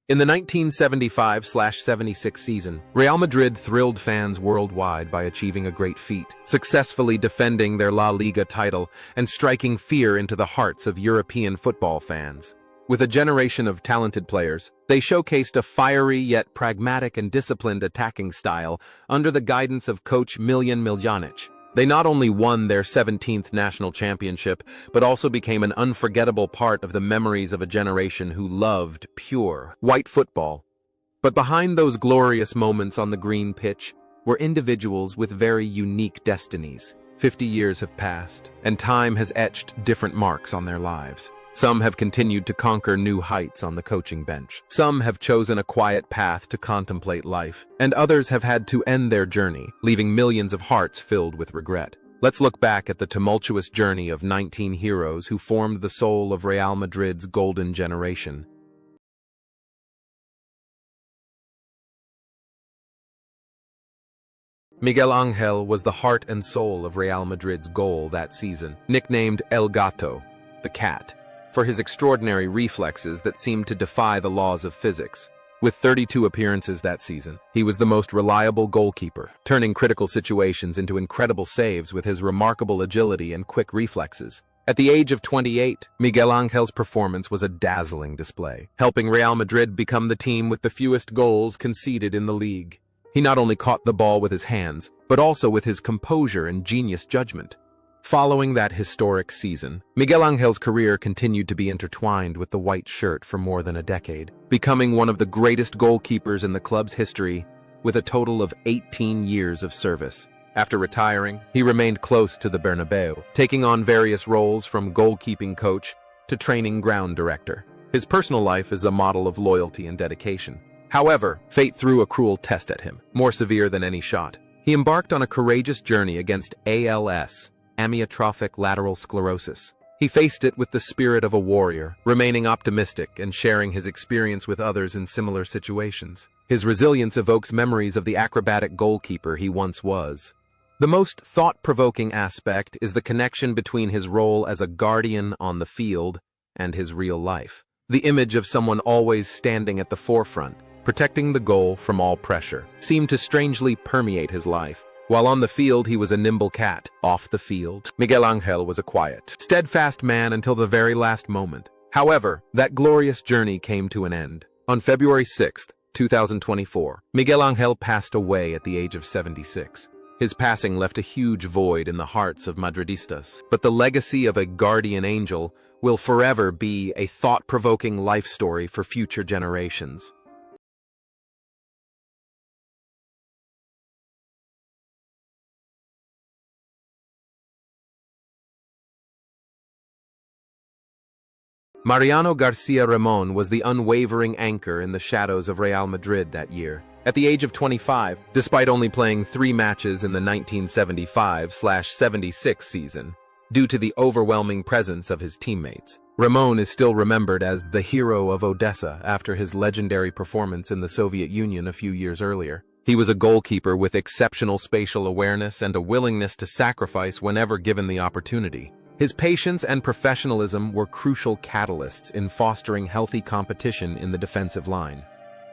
In the 1975-76 season, Real Madrid thrilled fans worldwide by achieving a great feat, successfully defending their La Liga title and striking fear into the hearts of European football fans. With a generation of talented players, they showcased a fiery yet pragmatic and disciplined attacking style under the guidance of coach Miljan Miljanić. They not only won their 17th national championship, but also became an unforgettable part of the memories of a generation who loved pure, white football. But behind those glorious moments on the green pitch were individuals with very unique destinies. 50 years have passed, and time has etched different marks on their lives. Some have continued to conquer new heights on the coaching bench. Some have chosen a quiet path to contemplate life, and others have had to end their journey, leaving millions of hearts filled with regret. Let's look back at the tumultuous journey of 19 heroes who formed the soul of Real Madrid's golden generation. Miguel Ángel was the heart and soul of Real Madrid's goal that season, nicknamed El Gato, the cat, for his extraordinary reflexes that seemed to defy the laws of physics. With 32 appearances that season, he was the most reliable goalkeeper, turning critical situations into incredible saves with his remarkable agility and quick reflexes. At the age of 28, Miguel Angel's performance was a dazzling display, helping Real Madrid become the team with the fewest goals conceded in the league. He not only caught the ball with his hands, but also with his composure and genius judgment. Following that historic season, Miguel Angel's career continued to be intertwined with the white shirt for more than a decade, becoming one of the greatest goalkeepers in the club's history with a total of 18 years of service. After retiring, he remained close to the Bernabeu, taking on various roles from goalkeeping coach to training ground director. His personal life is a model of loyalty and dedication. However, fate threw a cruel test at him, more severe than any shot. He embarked on a courageous journey against ALS, amyotrophic lateral sclerosis. He faced it with the spirit of a warrior, remaining optimistic and sharing his experience with others in similar situations. His resilience evokes memories of the acrobatic goalkeeper he once was. The most thought-provoking aspect is the connection between his role as a guardian on the field and his real life. The image of someone always standing at the forefront, protecting the goal from all pressure, seemed to strangely permeate his life. While on the field, he was a nimble cat. Off the field, Miguel Ángel was a quiet, steadfast man until the very last moment. However, that glorious journey came to an end. On February 6, 2024, Miguel Ángel passed away at the age of 76. His passing left a huge void in the hearts of Madridistas, but the legacy of a guardian angel will forever be a thought-provoking life story for future generations. Mariano García Ramón was the unwavering anchor in the shadows of Real Madrid that year. At the age of 25, despite only playing 3 matches in the 1975-76 season, due to the overwhelming presence of his teammates, Ramón is still remembered as the hero of Odessa after his legendary performance in the Soviet Union a few years earlier. He was a goalkeeper with exceptional spatial awareness and a willingness to sacrifice whenever given the opportunity. His patience and professionalism were crucial catalysts in fostering healthy competition in the defensive line.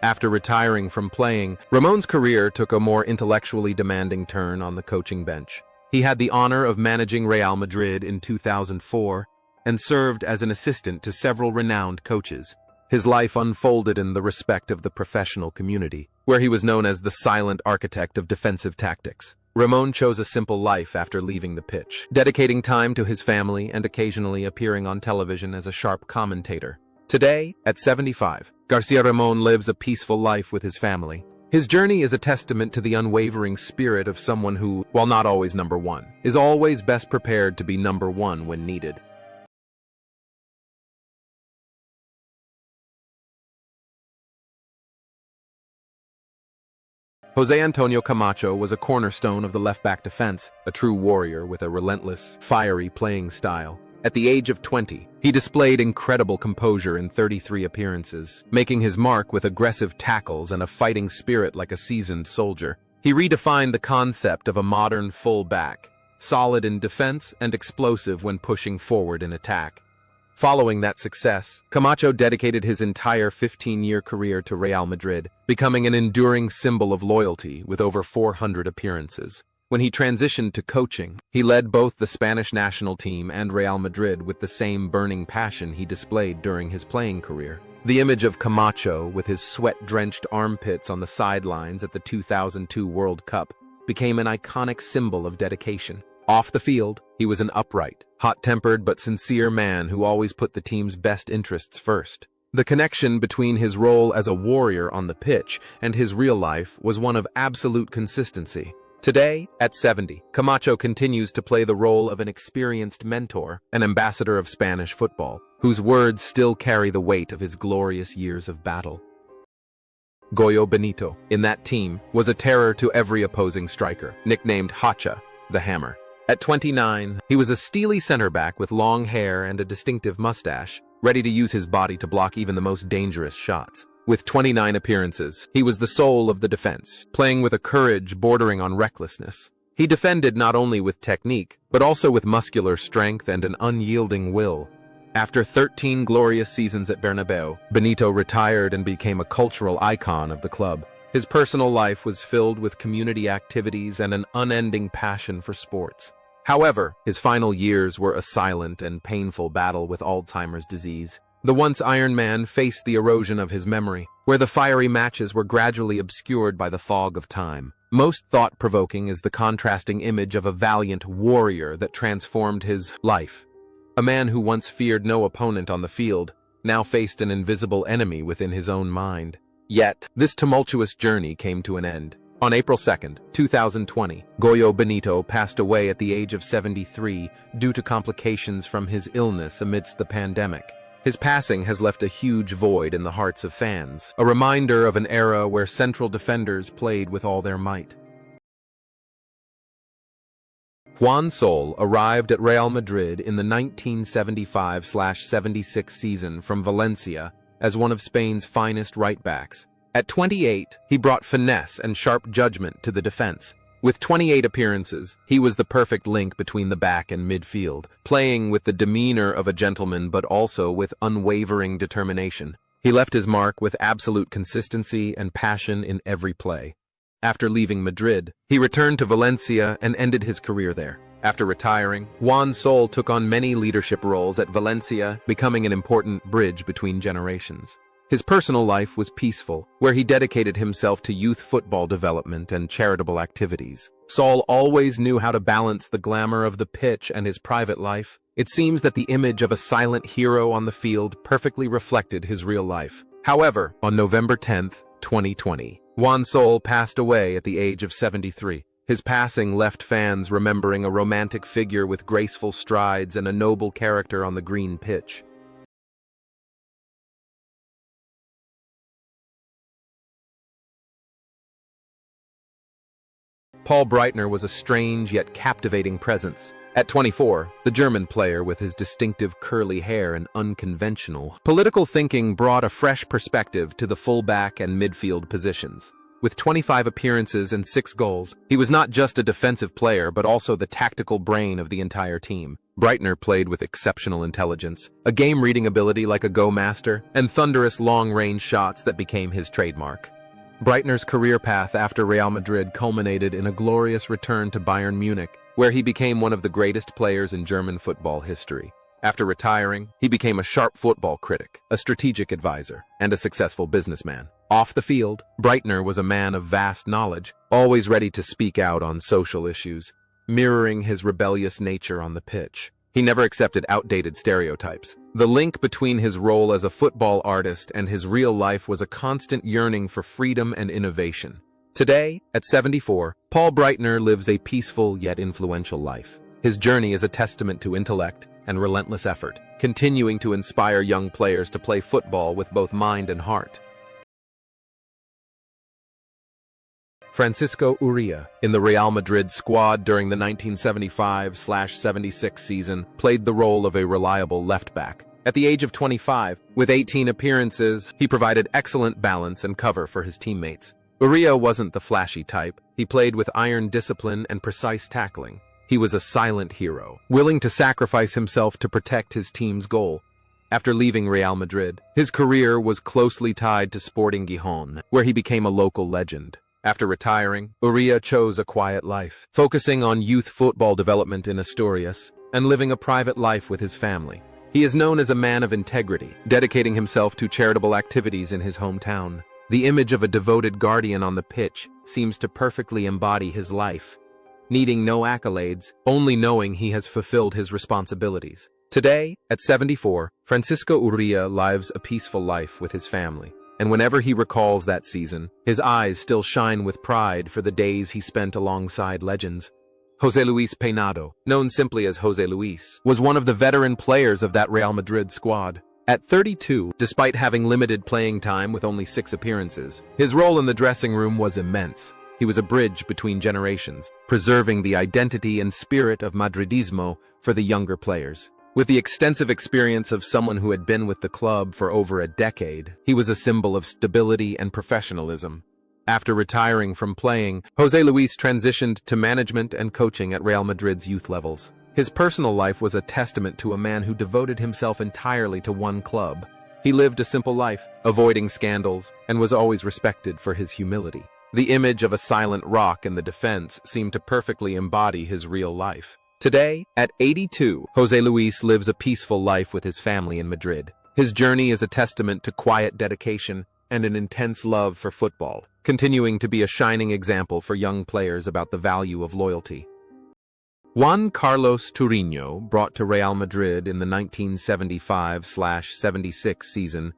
After retiring from playing, Ramon's career took a more intellectually demanding turn on the coaching bench. He had the honor of managing Real Madrid in 2004 and served as an assistant to several renowned coaches. His life unfolded in the respect of the professional community, where he was known as the silent architect of defensive tactics. Ramón chose a simple life after leaving the pitch, dedicating time to his family and occasionally appearing on television as a sharp commentator. Today, at 75, García Ramón lives a peaceful life with his family. His journey is a testament to the unwavering spirit of someone who, while not always number one, is always best prepared to be number one when needed. José Antonio Camacho was a cornerstone of the left-back defense, a true warrior with a relentless, fiery playing style. At the age of 20, he displayed incredible composure in 33 appearances, making his mark with aggressive tackles and a fighting spirit like a seasoned soldier. He redefined the concept of a modern full-back, solid in defense and explosive when pushing forward in attack. Following that success, Camacho dedicated his entire 15-year career to Real Madrid, becoming an enduring symbol of loyalty with over 400 appearances. When he transitioned to coaching, he led both the Spanish national team and Real Madrid with the same burning passion he displayed during his playing career. The image of Camacho, with his sweat-drenched armpits on the sidelines at the 2002 World Cup, became an iconic symbol of dedication. Off the field, he was an upright, hot-tempered but sincere man who always put the team's best interests first. The connection between his role as a warrior on the pitch and his real life was one of absolute consistency. Today, at 70, Camacho continues to play the role of an experienced mentor, an ambassador of Spanish football, whose words still carry the weight of his glorious years of battle. Goyo Benito, in that team, was a terror to every opposing striker, nicknamed Hacha, the Hammer. At 29, he was a steely center back with long hair and a distinctive mustache, ready to use his body to block even the most dangerous shots. With 29 appearances, he was the soul of the defense, playing with a courage bordering on recklessness. He defended not only with technique, but also with muscular strength and an unyielding will. After 13 glorious seasons at Bernabeu, Benito retired and became a cultural icon of the club. His personal life was filled with community activities and an unending passion for sports. However, his final years were a silent and painful battle with Alzheimer's disease. The once Iron Man faced the erosion of his memory, where the fiery matches were gradually obscured by the fog of time. Most thought-provoking is the contrasting image of a valiant warrior that transformed his life. A man who once feared no opponent on the field, now faced an invisible enemy within his own mind. Yet, this tumultuous journey came to an end. On April 2, 2020, Goyo Benito passed away at the age of 73 due to complications from his illness amidst the pandemic. His passing has left a huge void in the hearts of fans, a reminder of an era where central defenders played with all their might. Juan Sol arrived at Real Madrid in the 1975-76 season from Valencia as one of Spain's finest right-backs. At 28, he brought finesse and sharp judgment to the defense. With 28 appearances, he was the perfect link between the back and midfield, playing with the demeanor of a gentleman but also with unwavering determination. He left his mark with absolute consistency and passion in every play. After leaving Madrid, he returned to Valencia and ended his career there. After retiring, Juan Sol took on many leadership roles at Valencia, becoming an important bridge between generations. His personal life was peaceful, where he dedicated himself to youth football development and charitable activities. Sol always knew how to balance the glamour of the pitch and his private life. It seems that the image of a silent hero on the field perfectly reflected his real life. However, on November 10, 2020, Juan Sol passed away at the age of 73. His passing left fans remembering a romantic figure with graceful strides and a noble character on the green pitch. Paul Breitner was a strange yet captivating presence. At 24, the German player with his distinctive curly hair and unconventional political thinking brought a fresh perspective to the fullback and midfield positions. With 25 appearances and 6 goals, he was not just a defensive player but also the tactical brain of the entire team. Breitner played with exceptional intelligence, a game-reading ability like a go-master, and thunderous long-range shots that became his trademark. Breitner's career path after Real Madrid culminated in a glorious return to Bayern Munich, where he became one of the greatest players in German football history. After retiring, he became a sharp football critic, a strategic advisor, and a successful businessman. Off the field, Breitner was a man of vast knowledge, always ready to speak out on social issues, mirroring his rebellious nature on the pitch. He never accepted outdated stereotypes. The link between his role as a football artist and his real life was a constant yearning for freedom and innovation. Today, at 74, Paul Breitner lives a peaceful yet influential life. His journey is a testament to intellect and relentless effort, continuing to inspire young players to play football with both mind and heart. Francisco Uría, in the Real Madrid squad during the 1975-76 season, played the role of a reliable left-back. At the age of 25, with 18 appearances, he provided excellent balance and cover for his teammates. Uría wasn't the flashy type. He played with iron discipline and precise tackling. He was a silent hero, willing to sacrifice himself to protect his team's goal. After leaving Real Madrid, his career was closely tied to Sporting Gijón, where he became a local legend. After retiring, Uría chose a quiet life, focusing on youth football development in Asturias and living a private life with his family. He is known as a man of integrity, dedicating himself to charitable activities in his hometown. The image of a devoted guardian on the pitch seems to perfectly embody his life, needing no accolades, only knowing he has fulfilled his responsibilities. Today, at 74, Francisco Uría lives a peaceful life with his family, and whenever he recalls that season, his eyes still shine with pride for the days he spent alongside legends. José Luis Peinado, known simply as José Luis, was one of the veteran players of that Real Madrid squad. At 32, despite having limited playing time with only 6 appearances, his role in the dressing room was immense. He was a bridge between generations, preserving the identity and spirit of Madridismo for the younger players. With the extensive experience of someone who had been with the club for over a decade, he was a symbol of stability and professionalism. After retiring from playing, José Luis transitioned to management and coaching at Real Madrid's youth levels. His personal life was a testament to a man who devoted himself entirely to one club. He lived a simple life, avoiding scandals, and was always respected for his humility. The image of a silent rock in the defense seemed to perfectly embody his real life. Today, at 82, José Luis lives a peaceful life with his family in Madrid. His journey is a testament to quiet dedication and an intense love for football, continuing to be a shining example for young players about the value of loyalty. Juan Carlos Turinho, brought to Real Madrid in the 1975-76 season,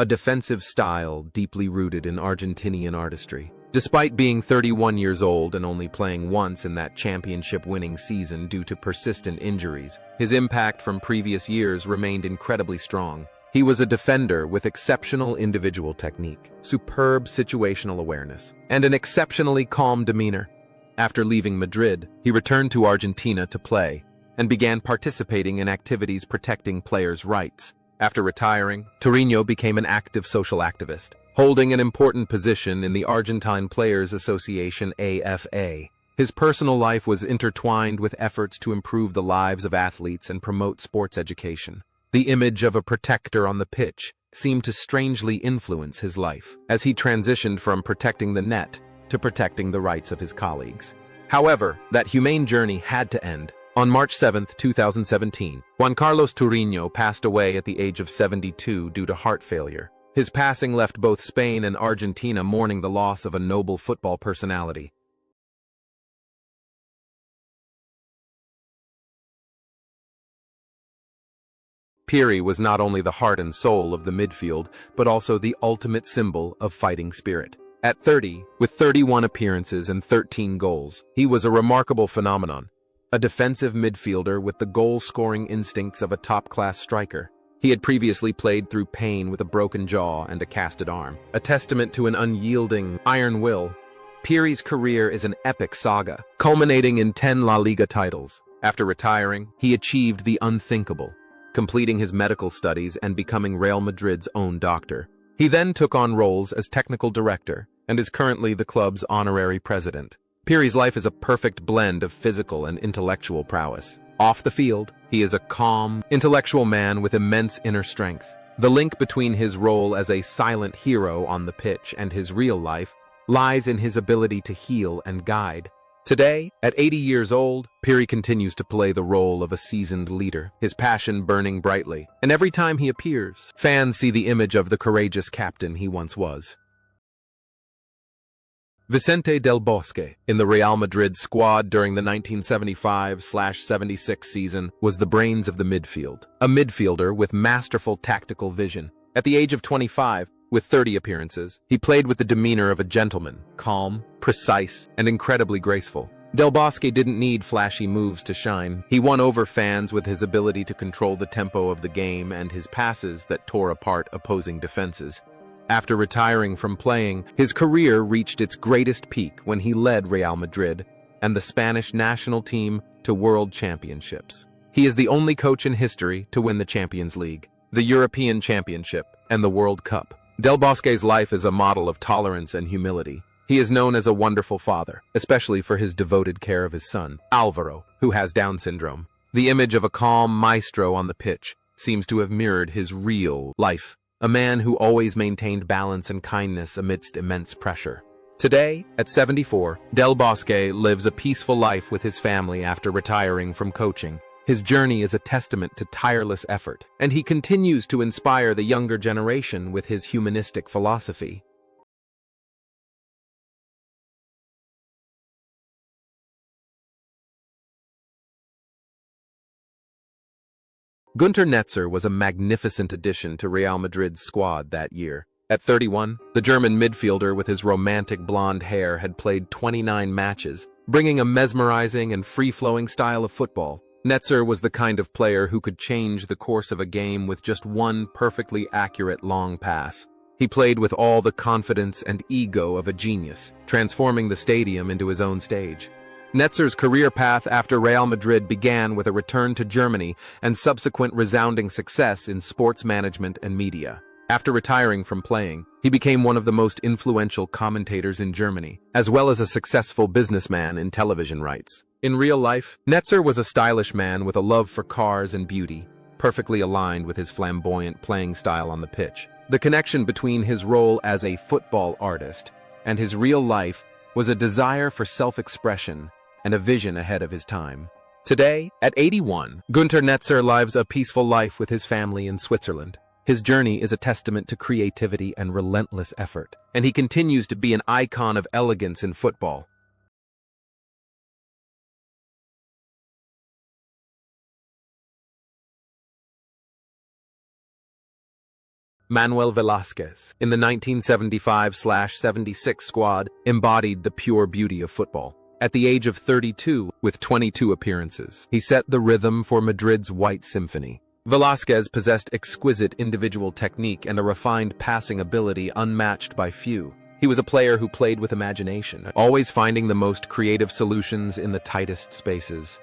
a defensive style deeply rooted in Argentinian artistry. Despite being 31 years old and only playing once in that championship-winning season due to persistent injuries, his impact from previous years remained incredibly strong. He was a defender with exceptional individual technique, superb situational awareness, and an exceptionally calm demeanor. After leaving Madrid, he returned to Argentina to play and began participating in activities protecting players' rights. After retiring, Turinho became an active social activist, holding an important position in the Argentine Players Association AFA. His personal life was intertwined with efforts to improve the lives of athletes and promote sports education. The image of a protector on the pitch seemed to strangely influence his life, as he transitioned from protecting the net to protecting the rights of his colleagues. However, that humane journey had to end. On March 7, 2017, Juan Carlos Turinho passed away at the age of 72 due to heart failure. His passing left both Spain and Argentina mourning the loss of a noble football personality. Piri was not only the heart and soul of the midfield, but also the ultimate symbol of fighting spirit. At 30, with 31 appearances and 13 goals, he was a remarkable phenomenon. A defensive midfielder with the goal-scoring instincts of a top-class striker. He had previously played through pain with a broken jaw and a casted arm, a testament to an unyielding, iron will. Piri's career is an epic saga, culminating in 10 La Liga titles. After retiring, he achieved the unthinkable, completing his medical studies and becoming Real Madrid's own doctor. He then took on roles as technical director and is currently the club's honorary president. Piri's life is a perfect blend of physical and intellectual prowess. Off the field, he is a calm, intellectual man with immense inner strength. The link between his role as a silent hero on the pitch and his real life lies in his ability to heal and guide. Today, at 80 years old, Piri continues to play the role of a seasoned leader, his passion burning brightly. And every time he appears, fans see the image of the courageous captain he once was. Vicente Del Bosque, in the Real Madrid squad during the 1975-76 season, was the brains of the midfield, a midfielder with masterful tactical vision. At the age of 25, with 30 appearances, he played with the demeanor of a gentleman, calm, precise, and incredibly graceful. Del Bosque didn't need flashy moves to shine. He won over fans with his ability to control the tempo of the game and his passes that tore apart opposing defenses. After retiring from playing, his career reached its greatest peak when he led Real Madrid and the Spanish national team to world championships. He is the only coach in history to win the Champions League, the European Championship, and the World Cup. Del Bosque's life is a model of tolerance and humility. He is known as a wonderful father, especially for his devoted care of his son, Álvaro, who has Down syndrome. The image of a calm maestro on the pitch seems to have mirrored his real life, a man who always maintained balance and kindness amidst immense pressure. Today, at 74, Del Bosque lives a peaceful life with his family after retiring from coaching. His journey is a testament to tireless effort, and he continues to inspire the younger generation with his humanistic philosophy. Günter Netzer was a magnificent addition to Real Madrid's squad that year. At 31, the German midfielder with his romantic blonde hair had played 29 matches, bringing a mesmerizing and free-flowing style of football. Netzer was the kind of player who could change the course of a game with just one perfectly accurate long pass. He played with all the confidence and ego of a genius, transforming the stadium into his own stage. Netzer's career path after Real Madrid began with a return to Germany and subsequent resounding success in sports management and media. After retiring from playing, he became one of the most influential commentators in Germany, as well as a successful businessman in television rights. In real life, Netzer was a stylish man with a love for cars and beauty, perfectly aligned with his flamboyant playing style on the pitch. The connection between his role as a football artist and his real life was a desire for self-expression and a vision ahead of his time. Today, at 81, Günter Netzer lives a peaceful life with his family in Switzerland. His journey is a testament to creativity and relentless effort, and he continues to be an icon of elegance in football. Manuel Velázquez, in the 1975-76 squad, embodied the pure beauty of football. At the age of 32, with 22 appearances, he set the rhythm for Madrid's White Symphony. Velázquez possessed exquisite individual technique and a refined passing ability unmatched by few. He was a player who played with imagination, always finding the most creative solutions in the tightest spaces.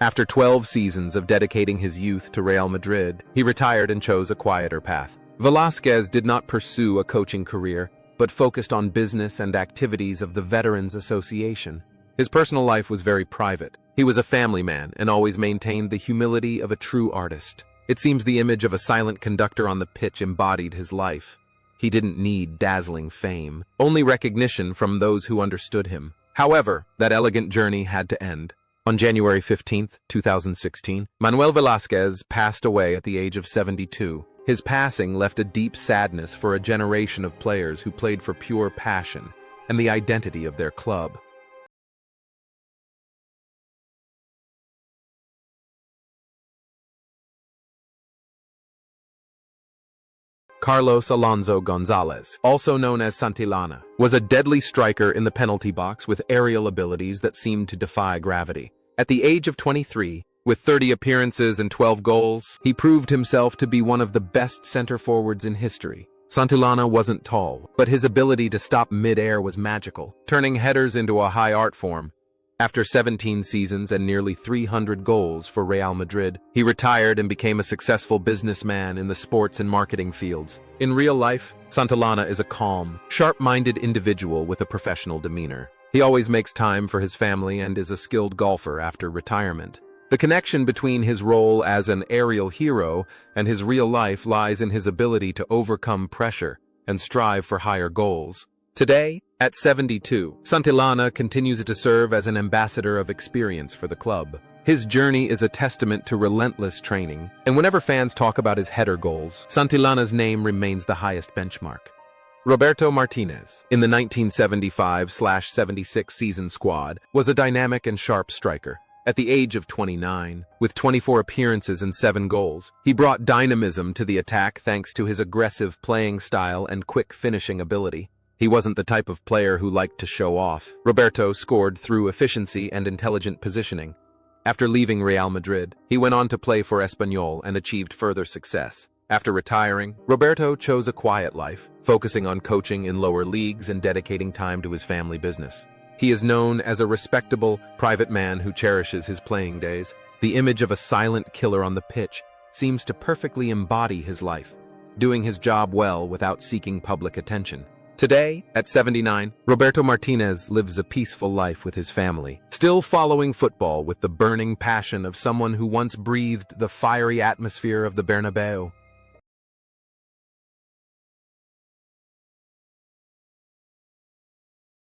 After 12 seasons of dedicating his youth to Real Madrid, he retired and chose a quieter path. Velázquez did not pursue a coaching career, but focused on business and activities of the Veterans Association. His personal life was very private. He was a family man and always maintained the humility of a true artist. It seems the image of a silent conductor on the pitch embodied his life. He didn't need dazzling fame, only recognition from those who understood him. However, that elegant journey had to end. On January 15, 2016, Manuel Velázquez passed away at the age of 72. His passing left a deep sadness for a generation of players who played for pure passion and the identity of their club. Carlos Alonso Gonzalez, also known as Santillana, was a deadly striker in the penalty box with aerial abilities that seemed to defy gravity. At the age of 23, with 30 appearances and 12 goals, he proved himself to be one of the best center forwards in history. Santillana wasn't tall, but his ability to stop mid-air was magical, turning headers into a high art form. After 17 seasons and nearly 300 goals for Real Madrid, he retired and became a successful businessman in the sports and marketing fields. In real life, Santillana is a calm, sharp-minded individual with a professional demeanor. He always makes time for his family and is a skilled golfer after retirement. The connection between his role as an aerial hero and his real life lies in his ability to overcome pressure and strive for higher goals. Today, at 72, Santillana continues to serve as an ambassador of experience for the club. His journey is a testament to relentless training, and whenever fans talk about his header goals, Santillana's name remains the highest benchmark. Roberto Martinez, in the 1975-76 season squad, was a dynamic and sharp striker. At the age of 29, with 24 appearances and 7 goals, he brought dynamism to the attack thanks to his aggressive playing style and quick finishing ability. He wasn't the type of player who liked to show off. Roberto scored through efficiency and intelligent positioning. After leaving Real Madrid, he went on to play for Espanyol and achieved further success. After retiring, Roberto chose a quiet life, focusing on coaching in lower leagues and dedicating time to his family business. He is known as a respectable, private man who cherishes his playing days. The image of a silent killer on the pitch seems to perfectly embody his life, doing his job well without seeking public attention. Today, at 79, Roberto Martinez lives a peaceful life with his family, still following football with the burning passion of someone who once breathed the fiery atmosphere of the Bernabeu.